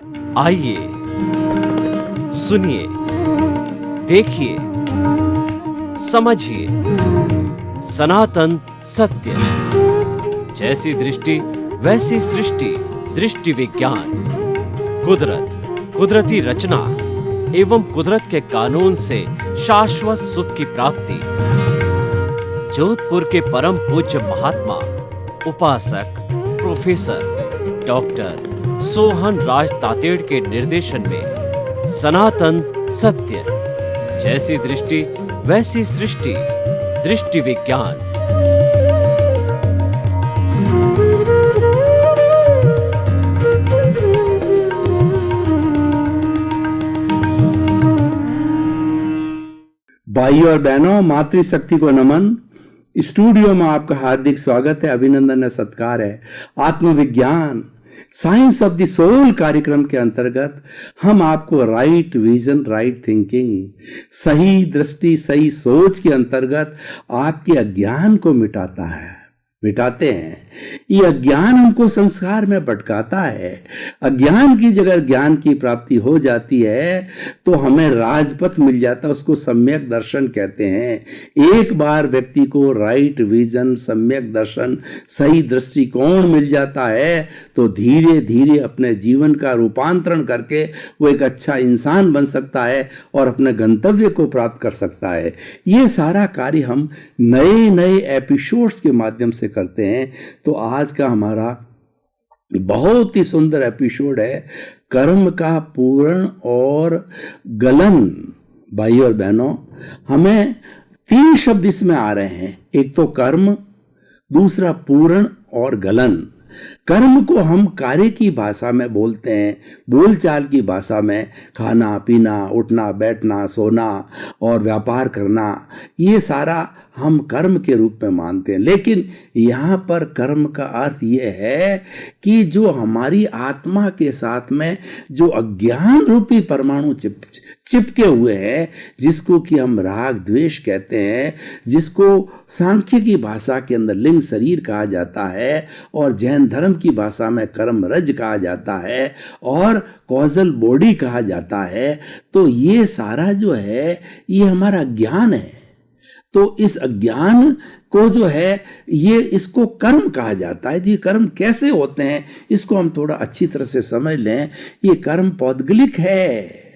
आइए सुनिए, देखिए, समझिए सनातन सत्य। जैसी दृष्टि वैसी सृष्टि, दृष्टि विज्ञान। कुदरत, कुदरती रचना एवं कुदरत के कानून से शाश्वत सुख की प्राप्ति। जोधपुर के परम पूज्य महात्मा उपासक प्रोफेसर डॉक्टर सोहन राज तातेड़ के निर्देशन में सनातन सत्य। जैसी दृष्टि वैसी सृष्टि, दृष्टि विज्ञान। भाइयों और बहनों, मातृशक्ति को नमन। स्टूडियो में आपका हार्दिक स्वागत है, अभिनंदन है, सत्कार है। आत्मविज्ञान, साइंस ऑफ द सोल कार्यक्रम के अंतर्गत हम आपको राइट विजन, राइट थिंकिंग, सही दृष्टि, सही सोच के अंतर्गत आपके अज्ञान को मिटाते हैं। ये अज्ञान हमको संस्कार में भटकाता है। अज्ञान की जगह ज्ञान की प्राप्ति हो जाती है तो हमें राजपथ मिल जाता है, उसको सम्यक दर्शन कहते हैं। एक बार व्यक्ति को राइट विजन, सम्यक दर्शन, सही दृष्टिकोण मिल जाता है तो धीरे धीरे अपने जीवन का रूपांतरण करके वो एक अच्छा इंसान बन सकता है और अपने गंतव्य को प्राप्त कर सकता है। ये सारा कार्य हम नए नए एपिसोड्स के माध्यम से करते हैं। तो आज का हमारा बहुत ही सुंदर एपिसोड है, कर्म का पूर्ण और गलन। भाइयों और बहनों, हमें 3 शब्द इसमें आ रहे हैं। एक तो कर्म, दूसरा पूर्ण और गलन। कर्म को हम कार्य की भाषा में बोलते हैं, बोलचाल की भाषा में खाना पीना, उठना बैठना, सोना और व्यापार करना, ये सारा हम कर्म के रूप में मानते हैं। लेकिन यहाँ पर कर्म का अर्थ ये है कि जो हमारी आत्मा के साथ में जो अज्ञान रूपी परमाणु चिपके हुए हैं, जिसको कि हम राग द्वेष कहते हैं, जिसको सांख्य की भाषा के अंदर लिंग शरीर कहा जाता है और जैन धर्म की भाषा में कर्म रज कहा जाता है और कॉजल बॉडी कहा जाता है। तो ये सारा जो है ये हमारा ज्ञान है। तो इस अज्ञान को जो है ये इसको कर्म कहा जाता है। ये कर्म कैसे होते हैं इसको हम थोड़ा अच्छी तरह से समझ लें। ये कर्म पौद्गलिक है,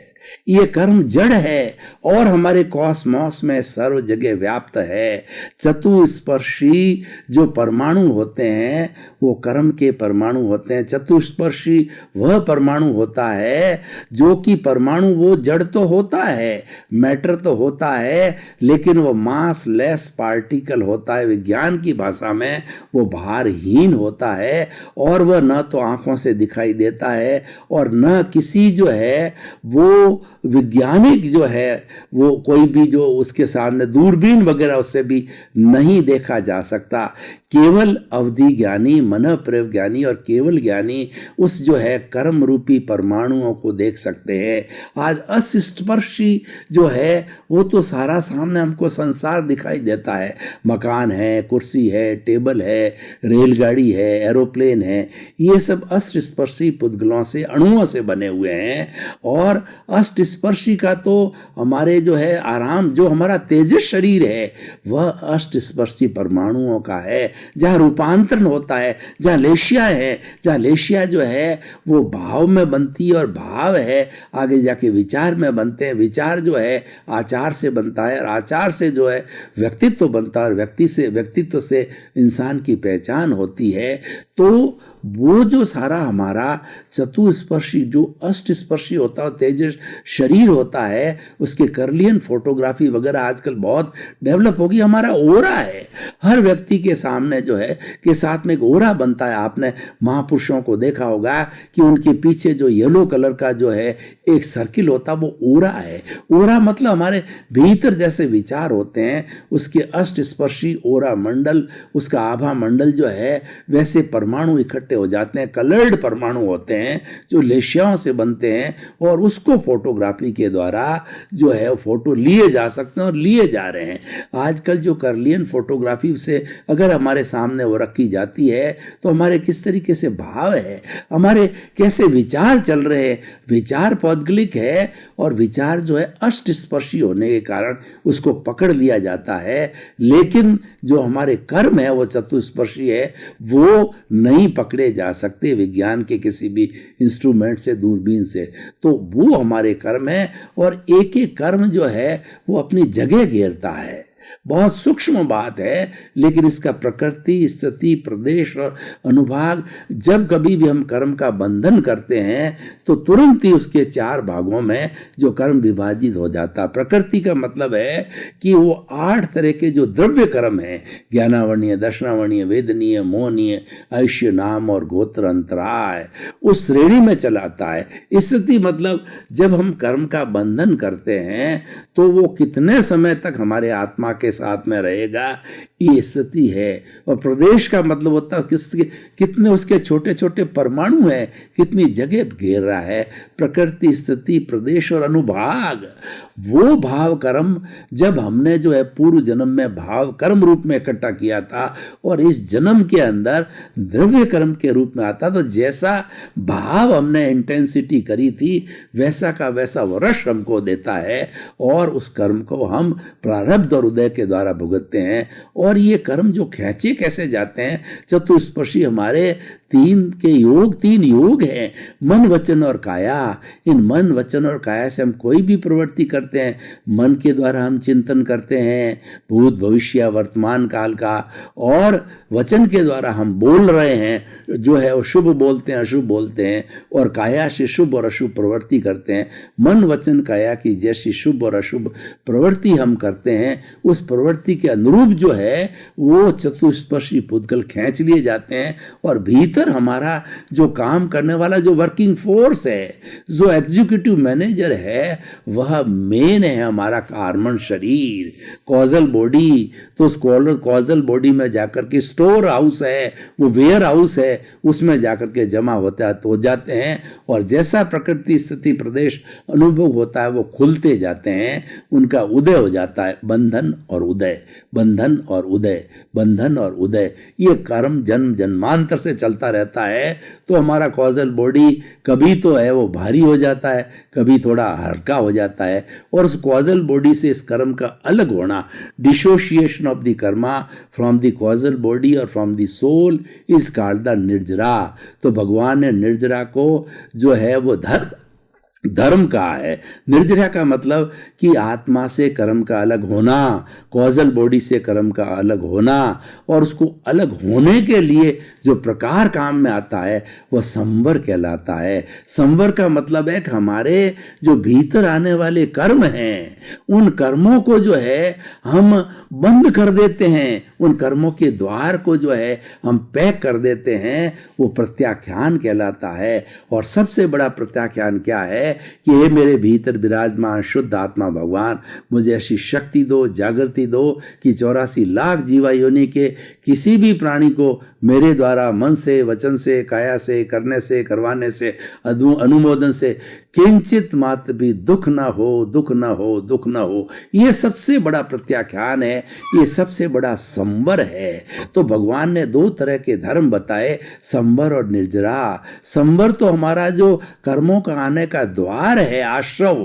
ये कर्म जड़ है और हमारे कॉस्मॉस में सर्व जगह व्याप्त है। चतुस्पर्शी जो परमाणु होते हैं वो कर्म के परमाणु होते हैं। चतुस्पर्शी वह परमाणु होता है जो कि परमाणु वो जड़ तो होता है, मैटर तो होता है, लेकिन वो मास लेस पार्टिकल होता है। विज्ञान की भाषा में वो भारहीन होता है और वह न तो आंखों से दिखाई देता है और न किसी जो है वो वैज्ञानिक जो है वो कोई भी जो उसके सामने दूरबीन वगैरह उससे भी नहीं देखा जा सकता। केवल अवधि ज्ञानी, मन प्रज्ञानी और केवल ज्ञानी उस जो है कर्म रूपी परमाणुओं को देख सकते हैं। आज अस्पर्शी जो है वो तो सारा सामने हमको संसार दिखाई देता है। मकान है, कुर्सी है, टेबल है, रेलगाड़ी है, एरोप्लेन है, ये सब अस्पर्शी पुद्गलों से, अणुओं से बने हुए हैं। और अस्पर्शी का तो हमारे जो है आराम, जो हमारा तेजस शरीर है वह अस्पर्शी परमाणुओं का है। जहाँ रूपांतरण होता है, जहाँ लेशिया है, जहाँ लेशिया जो है वो भाव में बनती है और भाव है आगे जाके विचार में बनते हैं। विचार जो है आचार से बनता है और आचार से जो है व्यक्तित्व बनता है और व्यक्तित्व से इंसान की पहचान होती है। तो वो जो सारा हमारा चतुस्पर्शी जो अष्टस्पर्शी होता है, तेजस शरीर होता है, उसके कर्लियन फोटोग्राफी वगैरह आजकल बहुत डेवलप होगी। हमारा ओरा है, हर व्यक्ति के सामने जो है के साथ में एक ओरा बनता है। आपने महापुरुषों को देखा होगा कि उनके पीछे जो येलो कलर का जो है एक सर्किल होता है, वो ओरा है। ओरा मतलब हमारे भीतर जैसे विचार होते हैं उसके अष्टस्पर्शी ओरा मंडल, उसका आभा मंडल जो है वैसे परमाणु इकट्ठे हो जाते हैं, कलर्ड परमाणु होते हैं जो लेशियाओं से बनते हैं, और उसको फोटोग्राफी के द्वारा जो है फोटो लिए जा सकते हैं और लिए जा रहे हैं। आजकल जो कर्लियन फोटोग्राफी से अगर हमारे सामने वो रखी जाती है तो हमारे किस तरीके से भाव है, हमारे कैसे विचार चल रहे हैं, विचार पौद्गलिक है और विचार जो है अष्टस्पर्शी होने के कारण उसको पकड़ लिया जाता है, लेकिन जो हमारे कर्म है वो चतुस्पर्शी है, वो नहीं पकड़े जा सकते विज्ञान के किसी भी इंस्ट्रूमेंट से, दूरबीन से। तो वो हमारे कर्म है और एक एक कर्म जो है वो अपनी जगह घेरता है। बहुत सूक्ष्म बात है, लेकिन इसका प्रकृति, स्थिति, प्रदेश और अनुभाग, जब कभी भी हम कर्म का बंधन करते हैं तो तुरंत ही उसके 4 भागों में जो कर्म विभाजित हो जाता। प्रकृति का मतलब है कि वो 8 तरह के जो द्रव्य कर्म हैं, ज्ञानावर्णीय, दर्शनावर्णीय, वेदनीय, मोहनीय, ऐश्य, नाम और गोत्र, अंतराय, उस श्रेणी में चलाता है। स्थिति मतलब जब हम कर्म का बंधन करते हैं तो वो कितने समय तक हमारे आत्मा के साथ में रहेगा, ये स्थिति है। और प्रदेश का मतलब होता है कितने उसके छोटे छोटे परमाणु हैं, कितनी जगह घेर रहा है। प्रकृति, स्थिति, प्रदेश और अनुभाग, वो भाव कर्म जब हमने जो है पूर्व जन्म में भाव कर्म रूप में इकट्ठा किया था और इस जन्म के अंदर द्रव्य कर्म के रूप में आता, तो जैसा भाव हमने इंटेंसिटी करी थी वैसा का वैसा वो रस हमको देता है और उस कर्म को हम प्रारब्ध और उदय के द्वारा भुगतते हैं। और ये कर्म जो खींचे कैसे जाते हैं, चतुस्पर्शी हमारे 3 योग हैं, मन, वचन और काया। इन मन, वचन और काया से हम कोई भी प्रवृत्ति करते हैं। मन के द्वारा हम चिंतन करते हैं भूत, भविष्य, वर्तमान काल का, और वचन के द्वारा हम बोल रहे हैं जो है वो शुभ बोलते हैं, अशुभ बोलते हैं, और काया से शुभ और अशुभ प्रवृत्ति करते हैं। मन, वचन, काया की जैसी शुभ और अशुभ प्रवृत्ति हम करते हैं, उस प्रवृत्ति के अनुरूप जो है वो चतुस्पर्शी पुद्गल खींच लिए जाते हैं। और भीतर हमारा जो काम करने वाला जो वर्किंग फोर्स है, जो एग्जीक्यूटिव मैनेजर है, वह मेन है हमारा कार्बन शरीर, कॉजल बॉडी। तो उस कॉजल बॉडी में जाकर के स्टोर हाउस है, वो वेयर हाउस है, उसमें जाकर के जमा होता है तो हो जाते हैं। और जैसा प्रकृति, स्थिति, प्रदेश, अनुभव होता है वो खुलते जाते हैं, उनका उदय हो जाता है। बंधन और उदय, बंधन और उदय, बंधन और उदय, ये कर्म जन्म जन्मांतर से चलता रहता है। तो हमारा कॉजल बॉडी कभी तो है वो भारी हो जाता है, कभी थोड़ा हल्का हो जाता है। और उस कॉजल बॉडी से इस कर्म का अलग होना, dissociation of the karma from the causal body और from the soul is called the nirjara. तो भगवान ने निर्जरा को जो है वो धर्म कहा है। निर्जरा का मतलब कि आत्मा से कर्म का अलग होना, कॉजल बॉडी से कर्म का अलग होना, और उसको अलग होने के लिए जो प्रकार काम में आता है वह संवर कहलाता है। संवर का मतलब है कि हमारे जो भीतर आने वाले कर्म हैं, उन कर्मों को जो है हम बंद कर देते हैं, उन कर्मों के द्वार को जो है हम पैक कर देते हैं, वो प्रत्याख्यान कहलाता है। और सबसे बड़ा प्रत्याख्यान क्या है कि हे मेरे भीतर विराजमान शुद्ध आत्मा भगवान, मुझे ऐसी शक्ति दो, जागृति दो कि 84 लाख जीवा योनि के किसी भी प्राणी को मेरे द्वारा मन से, वचन से, काया से, करने से, करवाने से, अनुमोदन से किंचित मात्र भी दुख ना हो, दुख ना हो, दुख ना हो। ये सबसे बड़ा प्रत्याख्यान है, ये सबसे बड़ा संवर है। तो भगवान ने 2 तरह के धर्म बताए, संवर और निर्जरा। संवर तो हमारा जो कर्मों का आने का द्वार है, आश्रव,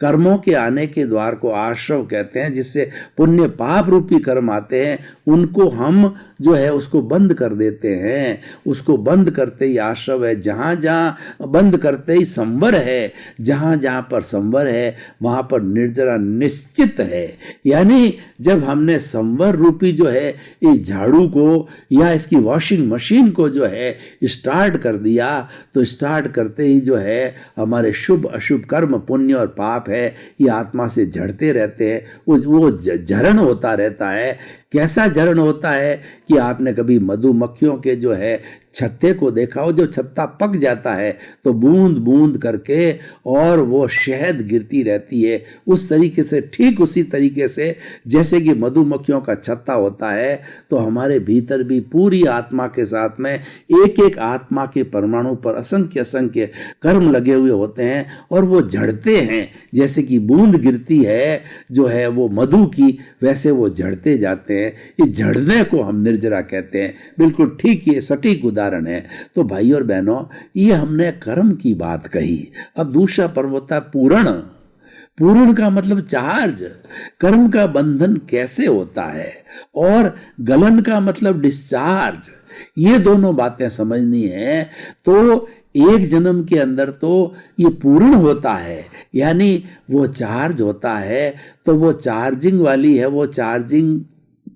कर्मों के आने के द्वार को आश्रव कहते हैं, जिससे पुण्य पाप रूपी कर्म आते हैं, उनको हम जो है उसको बंद कर देते हैं। उसको बंद करते ही आश्रव है, जहाँ जहाँ बंद करते ही संवर है, जहाँ जहाँ पर संवर है वहाँ पर निर्जरा निश्चित है। यानी जब हमने संवर रूपी जो है इस झाड़ू को या इसकी वॉशिंग मशीन को जो है स्टार्ट कर दिया, तो स्टार्ट करते ही जो है हमारे शुभ अशुभ कर्म, पुण्य और पाप है, ये आत्मा से झड़ते रहते हैं, वो झरण होता रहता है। कैसा झरण होता है कि आपने कभी मधुमक्खियों के जो है छत्ते को देखा हो, जब छत्ता पक जाता है तो बूंद बूंद करके और वो शहद गिरती रहती है। उस तरीके से, ठीक उसी तरीके से जैसे कि मधुमक्खियों का छत्ता होता है, तो हमारे भीतर भी पूरी आत्मा के साथ में एक एक आत्मा के परमाणु पर असंख्य असंख्य कर्म लगे हुए होते हैं और वो झड़ते हैं। जैसे कि बूंद गिरती है जो है वो मधु की, वैसे वो झड़ते जाते हैं। इस झड़ने को हम निर्जरा कहते हैं। बिल्कुल ठीक, ये सटीक उदाहरण है। तो भाई और बहनों, ये हमने कर्म की बात कही। अब दूसरा पर्व होता है पूर्ण। पूर्ण का मतलब चार्ज। कर्म का बंधन कैसे होता है, और गलन का मतलब डिस्चार्ज। ये दोनों बातें समझनी है। तो एक जन्म के अंदर तो ये पूर्ण होता है, यानी वो चार्ज होता है, तो वो चार्जिंग वाली है, वो चार्जिंग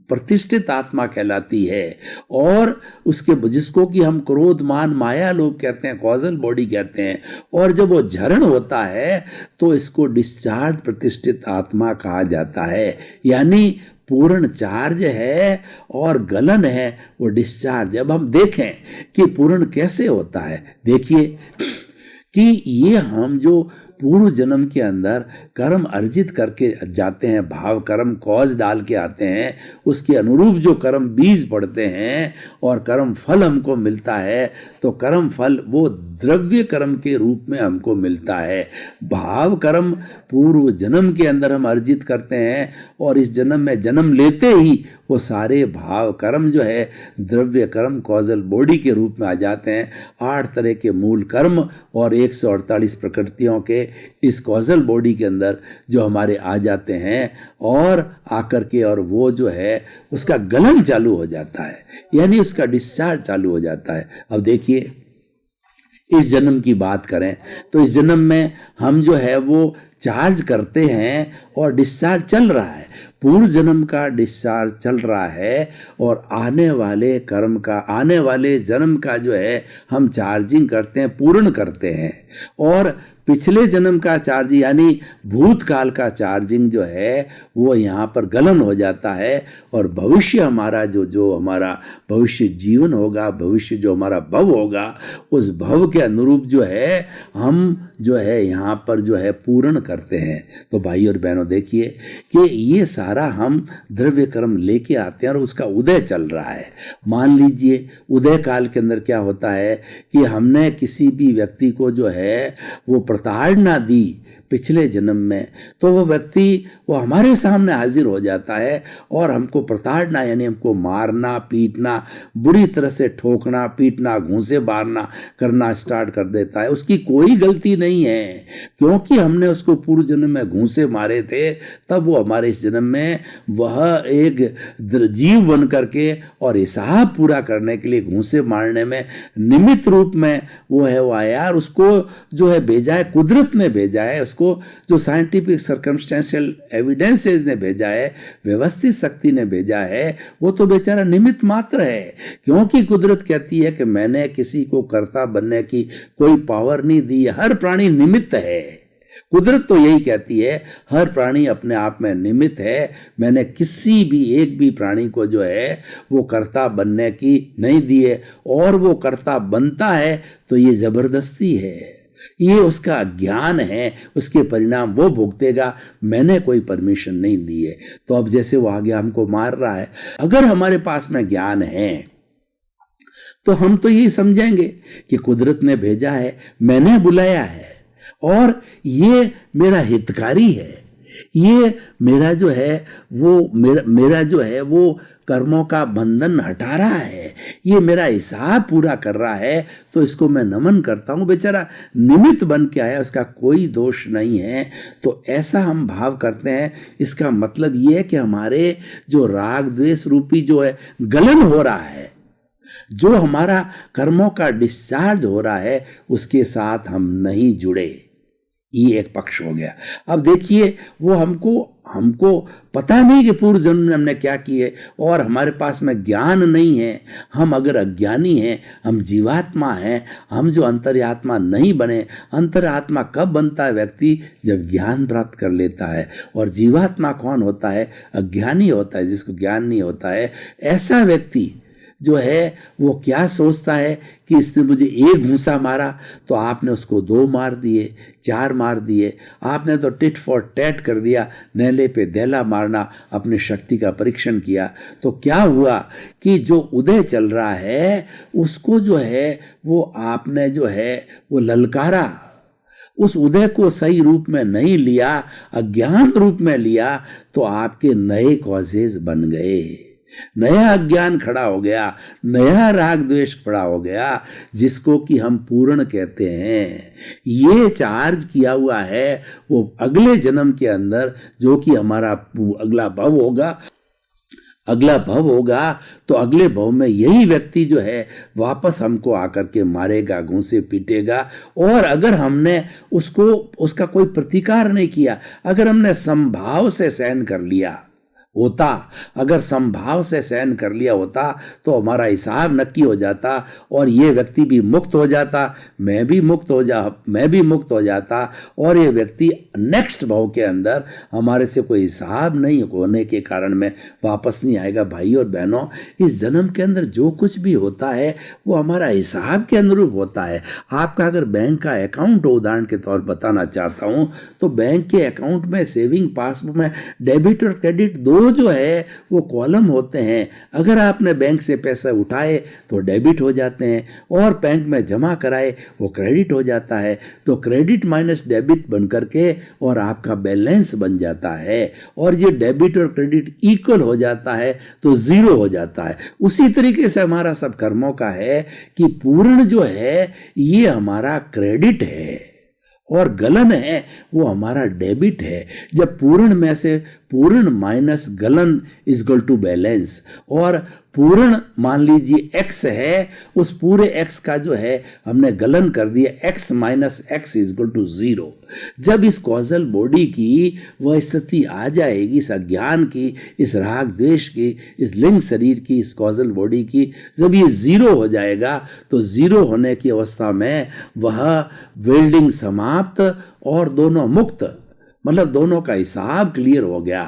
प्रतिष्ठित आत्मा कहलाती है। और उसके जिसको कि हम क्रोध मान माया लोग कहते हैं, कॉजल बॉडी कहते हैं। और जब वो झरण होता है तो इसको डिस्चार्ज प्रतिष्ठित आत्मा कहा जाता है। यानी पूर्ण चार्ज है और गलन है वो डिस्चार्ज। अब हम देखें कि पूर्ण कैसे होता है। देखिए कि ये हम जो पूर्व जन्म के अंदर कर्म अर्जित करके जाते हैं, भाव कर्म कॉज डाल के आते हैं, उसके अनुरूप जो कर्म बीज पड़ते हैं और कर्म फल हमको मिलता है, तो कर्म फल वो द्रव्य कर्म के रूप में हमको मिलता है। भाव कर्म पूर्व जन्म के अंदर हम अर्जित करते हैं और इस जन्म में जन्म लेते ही वो सारे भाव कर्म जो है द्रव्य कर्म कॉजल बॉडी के रूप में आ जाते हैं। 8 तरह के मूल कर्म और 148 प्रकृतियों के इस कॉजल बॉडी के अंदर जो हमारे आ जाते हैं और आकर के, और वो जो है उसका गलन चालू हो जाता है, यानी उसका डिस्चार्ज चालू हो जाता है। अब देखिए इस जन्म की बात करें तो इस जन्म में हम जो है वो चार्ज करते हैं और डिस्चार्ज चल रहा है। पूर्व जन्म का डिस्चार्ज चल रहा है और आने वाले कर्म का, आने वाले जन्म का जो है हम चार्जिंग करते हैं, पूर्ण करते हैं। और पिछले जन्म का चार्ज यानी भूतकाल का चार्जिंग जो है वो यहाँ पर गलन हो जाता है। और भविष्य हमारा जो हमारा भविष्य जीवन होगा, भविष्य जो हमारा भव होगा, उस भव के अनुरूप जो है हम जो है यहाँ पर जो है पूर्ण करते हैं। तो भाई और बहनों देखिए कि ये सारा हम द्रव्य कर्म लेके आते हैं और उसका उदय चल रहा है। मान लीजिए उदय काल के अंदर क्या होता है कि हमने किसी भी व्यक्ति को जो है वो प्रताड़ना दी पिछले जन्म में, तो वो व्यक्ति वो हमारे सामने हाजिर हो जाता है और हमको प्रताड़ना यानी हमको मारना पीटना, बुरी तरह से ठोकना पीटना, घूंसे मारना करना स्टार्ट कर देता है। उसकी कोई गलती नहीं है, क्योंकि हमने उसको पूर्व जन्म में घूंसे मारे थे, तब वो हमारे इस जन्म में वह एक जीव बन करके और हिसाब पूरा करने के लिए घूंसे मारने में निमित्त रूप में वो है वो आया। और उसको जो है भेजा है, कुदरत ने भेजा है, उसको जो साइंटिफिक सर्कमस्टेंशियल एविडेंसेस ने भेजा है, व्यवस्थित शक्ति ने भेजा है, वो तो बेचारा निमित्त मात्र है। क्योंकि कुदरत कहती है कि मैंने किसी को कर्ता बनने की कोई पावर नहीं दी, हर प्राणी निमित्त है। कुदरत तो यही कहती है, हर प्राणी अपने आप में निमित्त है, मैंने किसी भी एक भी प्राणी को जो है वो कर्ता बनने की नहीं दी है। और वो कर्ता बनता है तो ये जबरदस्ती है, ये उसका ज्ञान है, उसके परिणाम वो भुगतेगा, मैंने कोई परमिशन नहीं दी है। तो अब जैसे वो आगे हमको मार रहा है, अगर हमारे पास में ज्ञान है तो हम तो यही समझेंगे कि कुदरत ने भेजा है, मैंने बुलाया है और ये मेरा हितकारी है, ये मेरा जो है वो मेरा जो है वो कर्मों का बंधन हटा रहा है, ये मेरा हिसाब पूरा कर रहा है, तो इसको मैं नमन करता हूँ। बेचारा निमित्त बन के आया, उसका कोई दोष नहीं है। तो ऐसा हम भाव करते हैं। इसका मतलब ये है कि हमारे जो राग द्वेष रूपी जो है गलन हो रहा है, जो हमारा कर्मों का डिस्चार्ज हो रहा है, उसके साथ हम नहीं जुड़े। ये एक पक्ष हो गया। अब देखिए वो हमको पता नहीं कि पूर्व जन्म में हमने क्या किए और हमारे पास में ज्ञान नहीं है। हम अगर अज्ञानी हैं, हम जीवात्मा हैं, हम जो अंतर्यात्मा नहीं बने। अंतर्यात्मा कब बनता है व्यक्ति? जब ज्ञान प्राप्त कर लेता है। और जीवात्मा कौन होता है? अज्ञानी होता है, जिसको ज्ञान नहीं होता है। ऐसा व्यक्ति जो है वो क्या सोचता है कि इसने मुझे एक घूंसा मारा तो आपने उसको 2 मार दिए, 4 मार दिए, आपने तो टिट फॉर टैट कर दिया, नेले पे देला मारना, अपनी शक्ति का परीक्षण किया। तो क्या हुआ कि जो उदय चल रहा है उसको जो है वो आपने जो है वो ललकारा, उस उदय को सही रूप में नहीं लिया, अज्ञान रूप में लिया, तो आपके नए कॉजेज बन गए, नया अज्ञान खड़ा हो गया, नया राग द्वेष खड़ा हो गया, जिसको कि हम पूर्ण कहते हैं। ये चार्ज किया हुआ है वो अगले जन्म के अंदर, जो कि हमारा अगला भव होगा। अगला भव होगा तो अगले भव में यही व्यक्ति जो है वापस हमको आकर के मारेगा, घूंसे पीटेगा। और अगर हमने उसका कोई प्रतिकार नहीं किया, अगर हमने समभाव से सहन कर लिया होता, अगर समभाव से सहन कर लिया होता तो हमारा हिसाब नक्की हो जाता और ये व्यक्ति भी मुक्त हो जाता, मैं भी मुक्त हो जाता, और ये व्यक्ति नेक्स्ट भाव के अंदर हमारे से कोई हिसाब नहीं होने के कारण में वापस नहीं आएगा। भाई और बहनों, इस जन्म के अंदर जो कुछ भी होता है वो हमारा हिसाब के अनुरूप होता है। आपका अगर बैंक का अकाउंट हो, उदाहरण के तौर बताना चाहता हूँ, तो बैंक के अकाउंट में सेविंग पासबुक में डेबिट और क्रेडिट दो जो है वो कॉलम होते हैं। अगर आपने बैंक से पैसे उठाए तो डेबिट हो जाते हैं, और बैंक में जमा कराए वो क्रेडिट हो जाता है। तो क्रेडिट माइनस डेबिट बन करके और आपका बैलेंस बन जाता है, और ये डेबिट और क्रेडिट इक्वल हो जाता है तो 0 हो जाता है। उसी तरीके से हमारा सब कर्मों का है कि पूर्ण जो है ये हमारा क्रेडिट है और गलन है वो हमारा डेबिट है। जब पूर्ण में से पूर्ण माइनस गलन इज इक्वल टू बैलेंस, और पूर्ण मान लीजिए x है, उस पूरे x का जो है हमने गलन कर दिया, x minus x is equal to 0। जब इस कॉजल बॉडी की वह स्थिति आ जाएगी, इस अज्ञान की, इस राग द्वेष की, इस लिंग शरीर की, इस कॉजल बॉडी की, जब ये 0 हो जाएगा तो 0 होने की अवस्था में वह वेल्डिंग समाप्त और दोनों मुक्त, मतलब दोनों का हिसाब क्लियर हो गया,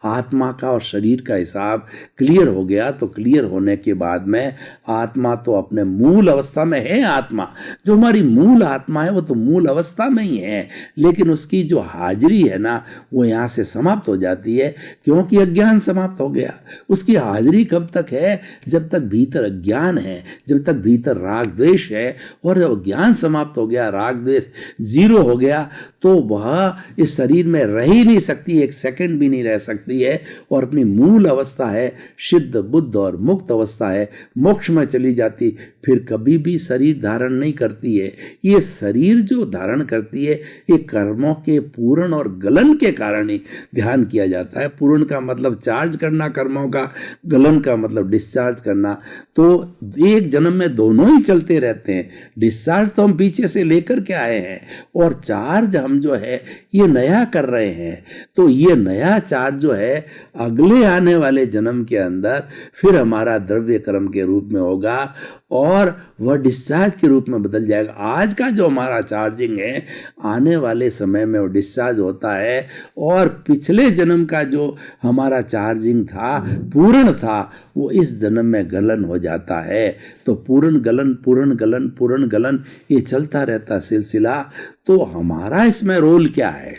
आत्मा का और शरीर का हिसाब क्लियर हो गया। तो क्लियर होने के बाद में आत्मा तो अपने मूल अवस्था में है। आत्मा जो हमारी मूल आत्मा है वो तो मूल अवस्था में ही है, लेकिन उसकी जो हाजिरी है ना वो यहाँ से समाप्त हो जाती है, क्योंकि अज्ञान समाप्त हो गया। उसकी हाजिरी कब तक है? जब तक भीतर अज्ञान है, जब तक भीतर राग द्वेष है, और जब ज्ञान समाप्त हो गया, राग द्वेष 0 हो गया, तो वह इस शरीर में रह ही नहीं सकती, एक सेकंड भी नहीं रह सकती है, और अपनी मूल अवस्था है शुद्ध बुद्ध और मुक्त अवस्था है, मोक्ष में चली जाती, फिर कभी भी शरीर धारण नहीं करती है। ये शरीर जो धारण करती है ये कर्मों के पूर्ण और गलन के कारण ही ध्यान किया जाता है। पूर्ण का मतलब चार्ज करना कर्मों का, गलन का मतलब डिस्चार्ज करना। तो एक जन्म में दोनों ही चलते रहते हैं। डिस्चार्ज तो हम पीछे से लेकर के आए हैं, और चार्ज हम जो है ये नया कर रहे हैं। तो ये नया चार्ज जो है अगले आने वाले जन्म के अंदर फिर हमारा द्रव्य कर्म के रूप में होगा, और वह डिस्चार्ज के रूप में बदल जाएगा। आज का जो हमारा चार्जिंग है आने वाले समय में वो डिस्चार्ज होता है, और पिछले जन्म का जो हमारा चार्जिंग था, पूर्ण था, वो इस जन्म में गलन हो जाता है। तो पूर्ण गलन, पूर्ण गलन, पूर्ण गलन, ये चलता रहता सिलसिला। तो हमारा इसमें रोल क्या है?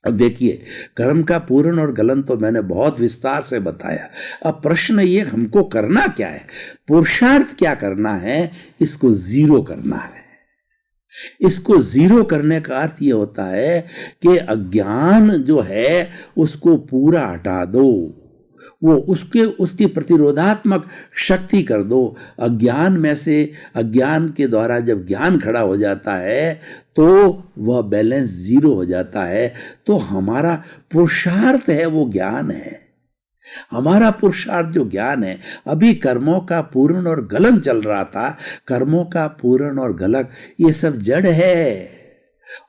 अब देखिए, कर्म का पूर्ण और गलन तो मैंने बहुत विस्तार से बताया। अब प्रश्न ये, हमको करना क्या है? पुरुषार्थ क्या करना है? इसको 0 करना है। इसको 0 करने का अर्थ ये होता है कि अज्ञान जो है उसको पूरा हटा दो, वो उसकी प्रतिरोधात्मक शक्ति कर दो। अज्ञान में से, अज्ञान के द्वारा जब ज्ञान खड़ा हो जाता है तो वह बैलेंस 0 हो जाता है। तो हमारा पुरुषार्थ है वो ज्ञान है। हमारा पुरुषार्थ जो ज्ञान है, अभी कर्मों का पूर्ण और गलन चल रहा था। कर्मों का पूर्ण और गलत ये सब जड़ है।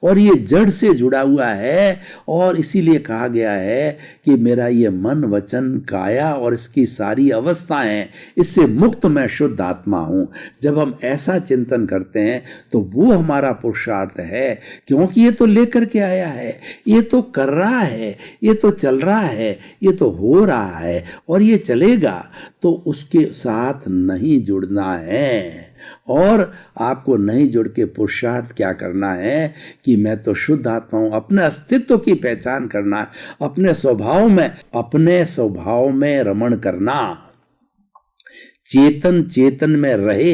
और ये जड़ से जुड़ा हुआ है, और इसीलिए कहा गया है कि मेरा ये मन वचन काया और इसकी सारी अवस्थाएं, इससे मुक्त मैं शुद्ध आत्मा हूं। जब हम ऐसा चिंतन करते हैं तो वो हमारा पुरुषार्थ है, क्योंकि ये तो लेकर के आया है, ये तो कर रहा है, ये तो चल रहा है, ये तो हो रहा है और ये चलेगा, तो उसके साथ नहीं जुड़ना है। और आपको नहीं जुड़ के पुरुषार्थ क्या करना है कि मैं तो शुद्ध आत्मा हूं, अपने अस्तित्व की पहचान करना, अपने स्वभाव में रमण करना, चेतन चेतन में रहे,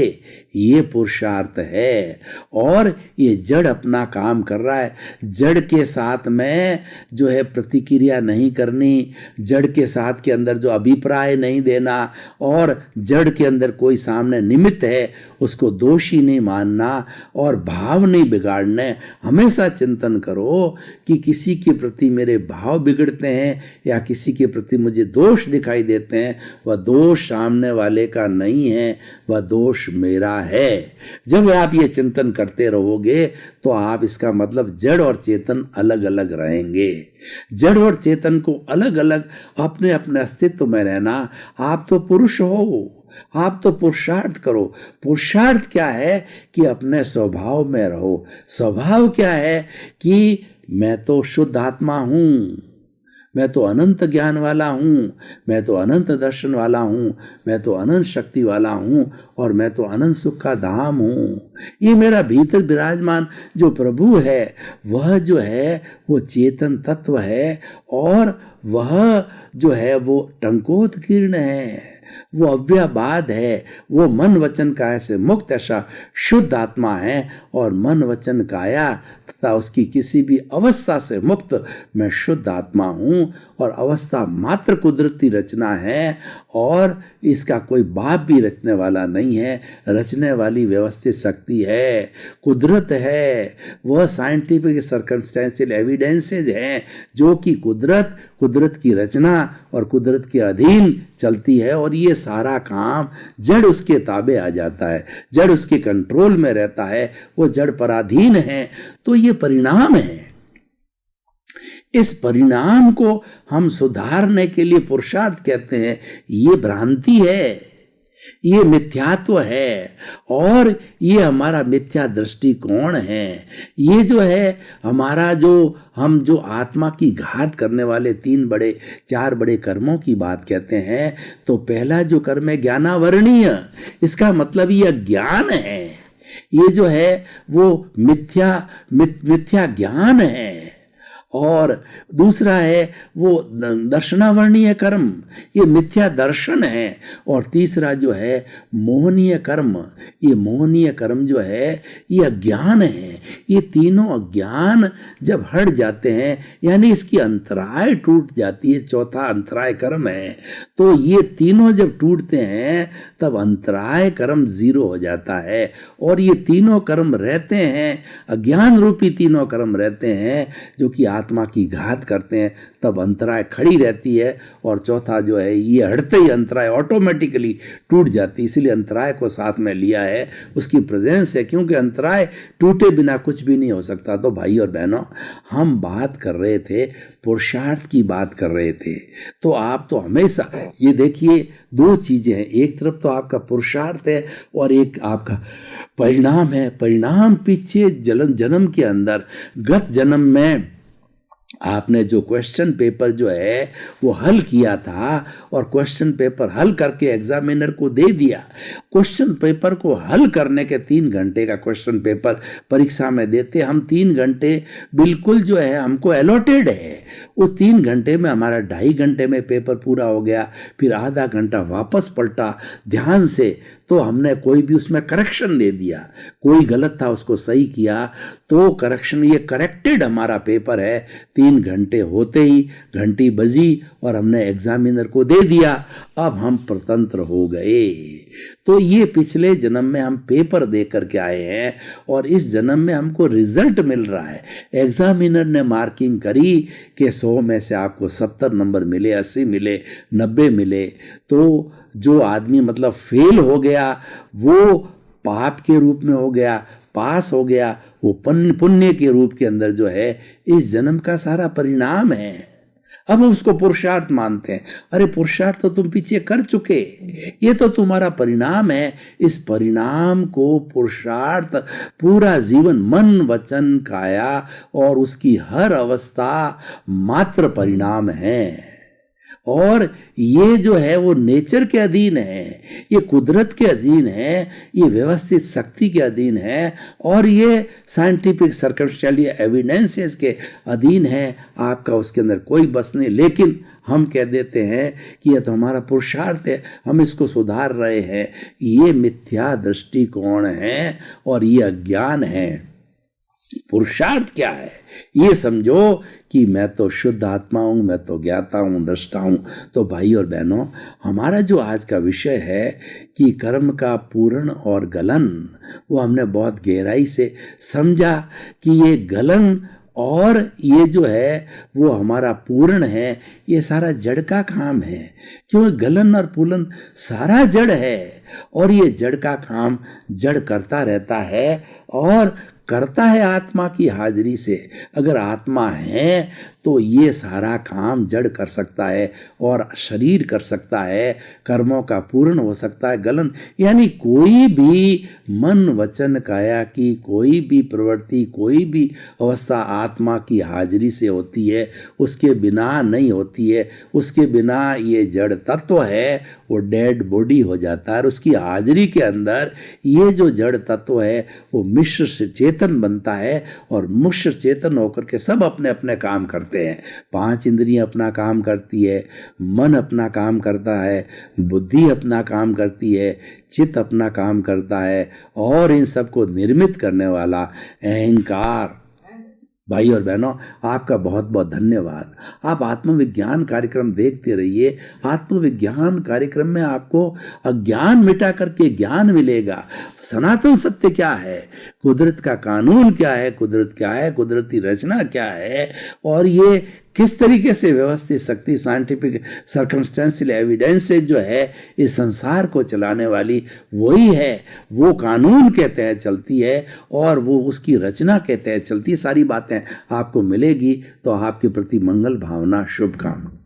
ये पुरुषार्थ है। और ये जड़ अपना काम कर रहा है, जड़ के साथ में जो है प्रतिक्रिया नहीं करनी, जड़ के साथ के अंदर जो अभिप्राय नहीं देना, और जड़ के अंदर कोई सामने निमित्त है उसको दोषी नहीं मानना और भाव नहीं बिगाड़ने। हमेशा चिंतन करो कि किसी के प्रति मेरे भाव बिगड़ते हैं या किसी के प्रति मुझे दोष दिखाई देते हैं, वह दोष सामने वाले का नहीं है, वह दोष मेरा है। जब आप ये चिंतन करते रहोगे तो आप, इसका मतलब जड़ और चेतन अलग अलग रहेंगे। जड़ और चेतन को अलग अलग अपने अपने अस्तित्व में रहना। आप तो पुरुष हो, आप तो पुरुषार्थ करो। पुरुषार्थ क्या है कि अपने स्वभाव में रहो। स्वभाव क्या है कि मैं तो शुद्ध आत्मा हूं, मैं तो अनंत ज्ञान वाला हूँ, मैं तो अनंत दर्शन वाला हूँ, मैं तो अनंत शक्ति वाला हूँ, और मैं तो अनंत सुख का धाम हूँ। ये मेरा भीतर विराजमान जो प्रभु है, वह जो है वो चेतन तत्व है, और वह जो है वो टंकोत्कीर्ण है, वो अव्ययबाद है, वो मन वचन काया से मुक्त ऐसा शुद्ध आत्मा है। और मन वचन काया तथा उसकी किसी भी अवस्था से मुक्त मैं शुद्ध आत्मा हूँ, और अवस्था मात्र कुदरती रचना है, और इसका कोई बाप भी रचने वाला नहीं है। रचने वाली व्यवस्थित शक्ति है, कुदरत है, वह साइंटिफिक सर्कमस्टेंशियल एविडेंसेज हैं जो कि कुदरत की रचना और कुदरत के अधीन चलती है, और ये सारा काम जड़ उसके ताबे आ जाता है, जड़ उसके कंट्रोल में रहता है, वो जड़ पराधीन है। तो ये परिणाम है। इस परिणाम को हम सुधारने के लिए पुरुषार्थ कहते हैं। ये भ्रांति है, ये मिथ्यात्व है, और ये हमारा मिथ्या दृष्टिकोण है। ये जो है हमारा हम जो आत्मा की घात करने वाले 4 बड़े कर्मों की बात कहते हैं, तो पहला जो कर्म है ज्ञानावरणीय, इसका मतलब ये अज्ञान है। ये जो है वो मिथ्या ज्ञान है। और दूसरा है वो दर्शनावरणीय कर्म, ये मिथ्या दर्शन है। और तीसरा जो है मोहनीय कर्म, ये मोहनीय कर्म जो है ये अज्ञान है। ये तीनों अज्ञान जब हट जाते हैं, यानी इसकी अंतराय टूट जाती है, चौथा अंतराय कर्म है। तो ये तीनों जब टूटते हैं तब अंतराय कर्म 0 हो जाता है। और ये तीनों कर्म रहते हैं, अज्ञान रूपी तीनों कर्म रहते हैं जो कि आत्मा की घात करते हैं, तब अंतराय खड़ी रहती है। और चौथा जो है ये हटते ही अंतराय ऑटोमेटिकली टूट जाती है। इसलिए अंतराय को साथ में लिया है, उसकी प्रेजेंस है, क्योंकि अंतराय टूटे बिना कुछ भी नहीं हो सकता। तो भाई और बहनों, हम बात कर रहे थे, पुरुषार्थ की बात कर रहे थे। तो आप तो हमेशा ये देखिए, 2 चीजें हैं, एक तरफ तो आपका पुरुषार्थ है और एक आपका परिणाम है। परिणाम पीछे जन्म के अंदर, गत जन्म में आपने जो क्वेश्चन पेपर जो है वो हल किया था, और क्वेश्चन पेपर हल करके एग्जामिनर को दे दिया। क्वेश्चन पेपर को हल करने के 3 घंटे का क्वेश्चन पेपर परीक्षा में देते हम, 3 घंटे बिल्कुल जो है हमको अलॉटेड है। उस 3 घंटे में हमारा 2.5 घंटे में पेपर पूरा हो गया, फिर आधा घंटा वापस पलटा ध्यान से, तो हमने कोई भी उसमें करेक्शन दे दिया, कोई गलत था उसको सही किया, तो करेक्शन, ये करेक्टेड हमारा पेपर है। 3 घंटे होते ही घंटी बजी और हमने एग्जामिनर को दे दिया, अब हम स्वतंत्र हो गए। तो ये पिछले जन्म में हम पेपर दे करके आए हैं, और इस जन्म में हमको रिजल्ट मिल रहा है। एग्जामिनर ने मार्किंग करी कि 100 में से आपको 70 नंबर मिले, 80 मिले, 90 मिले। तो जो आदमी मतलब फेल हो गया वो पाप के रूप में हो गया, पास हो गया, वो पुण्य के रूप के अंदर जो है इस जन्म का सारा परिणाम है। अब हम उसको पुरुषार्थ मानते हैं। अरे पुरुषार्थ तो तुम पीछे कर चुके, ये तो तुम्हारा परिणाम है। इस परिणाम को पुरुषार्थ पूरा जीवन, मन वचन काया और उसकी हर अवस्था मात्र परिणाम है। और ये जो है वो नेचर के अधीन है, ये कुदरत के अधीन है, ये व्यवस्थित शक्ति के अधीन है, और ये साइंटिफिक सर्कमस्टेंशियल एविडेंसेस के अधीन है। आपका उसके अंदर कोई बस नहीं। लेकिन हम कह देते हैं कि यह तो हमारा पुरुषार्थ है, हम इसको सुधार रहे हैं। ये मिथ्या दृष्टिकोण है और ये अज्ञान है। पुरुषार्थ क्या है? ये समझो कि मैं तो शुद्ध आत्मा हूँ, मैं तो ज्ञाता हूँ, दृष्टा हूँ। तो भाई और बहनों, हमारा जो आज का विषय है कि कर्म का पूर्ण और गलन, वो हमने बहुत गहराई से समझा कि ये गलन और ये जो है वो हमारा पूर्ण है, ये सारा जड़ का काम है। क्यों? गलन और पूर्ण सारा जड़ है, और ये जड़ का काम जड़ करता रहता है, और करता है आत्मा की हाजिरी से। अगर आत्मा है तो ये सारा काम जड़ कर सकता है और शरीर कर सकता है, कर्मों का पूर्ण हो सकता है। गलन यानी कोई भी मन वचन काया की कोई भी प्रवृत्ति, कोई भी अवस्था आत्मा की हाजिरी से होती है, उसके बिना नहीं होती है। उसके बिना ये जड़ तत्व है वो डेड बॉडी हो जाता है, और उसकी हाजिरी के अंदर ये जो जड़ तत्व है वो मिश्र से चेतन बनता है, और मिश्र चेतन होकर के सब अपने अपने काम करते हैं। 5 इंद्रियां अपना काम करती है, मन अपना काम करता है, बुद्धि अपना काम करती है, चित्त अपना काम करता है, और इन सबको निर्मित करने वाला अहंकार। भाई और बहनों, आपका बहुत बहुत धन्यवाद। आप आत्मविज्ञान कार्यक्रम देखते रहिए। आत्मविज्ञान कार्यक्रम में आपको अज्ञान मिटा करके ज्ञान मिलेगा। सनातन सत्य क्या है, कुदरत का कानून क्या है, कुदरत क्या है, कुदरती रचना क्या है, और ये किस तरीके से व्यवस्थित शक्ति, साइंटिफिक सर्कमस्टेंशियल एविडेंसेस जो है इस संसार को चलाने वाली वही है, वो कानून के तहत चलती है और वो उसकी रचना के तहत चलती। सारी बातें आपको मिलेगी। तो आपके प्रति मंगल भावना, शुभकामना।